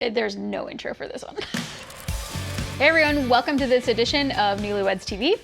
There's no intro for this one. Hey everyone, welcome to this edition of Newlyweds TV.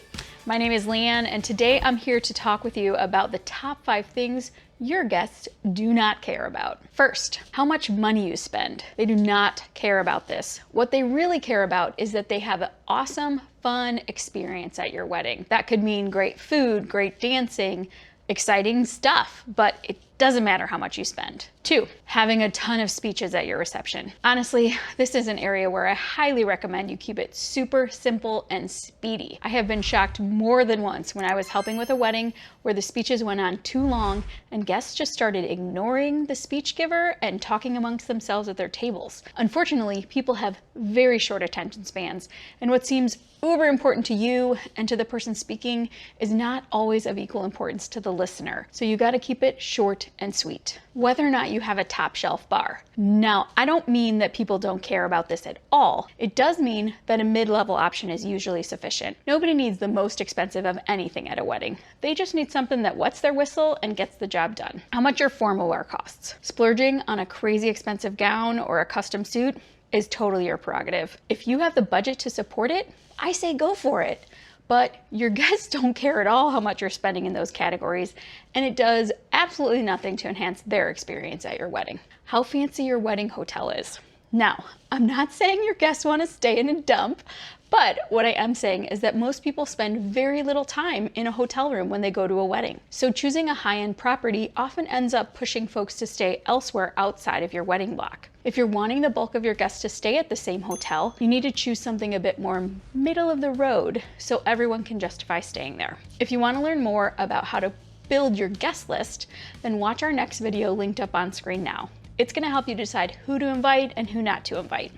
My name is Leanne, and today I'm here to talk with you about the top 5 things your guests do not care about. First, how much money you spend. They do not care about this. What they really care about is that they have an awesome, fun experience at your wedding. That could mean great food, great dancing, exciting stuff, but it doesn't matter how much you spend. 2, having a ton of speeches at your reception. Honestly, this is an area where I highly recommend you keep it super simple and speedy. I have been shocked more than once when I was helping with a wedding where the speeches went on too long and guests just started ignoring the speech giver and talking amongst themselves at their tables. Unfortunately, people have very short attention spans, and what seems uber important to you and to the person speaking is not always of equal importance to the listener. So you gotta keep it short and sweet. Whether or not you have a top shelf bar. Now, I don't mean that people don't care about this at all. It does mean that a mid-level option is usually sufficient. Nobody needs the most expensive of anything at a wedding. They just need something that wets their whistle and gets the job done. How much your formal wear costs. Splurging on a crazy expensive gown or a custom suit is totally your prerogative. If you have the budget to support it, I say go for it. But your guests don't care at all how much you're spending in those categories, and it does absolutely nothing to enhance their experience at your wedding. How fancy your wedding hotel is. Now, I'm not saying your guests want to stay in a dump, but what I am saying is that most people spend very little time in a hotel room when they go to a wedding. So choosing a high-end property often ends up pushing folks to stay elsewhere outside of your wedding block. If you're wanting the bulk of your guests to stay at the same hotel, you need to choose something a bit more middle of the road so everyone can justify staying there. If you want to learn more about how to build your guest list, then watch our next video linked up on screen now. It's going to help you decide who to invite and who not to invite.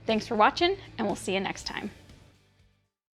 Thanks for watching, and we'll see you next time.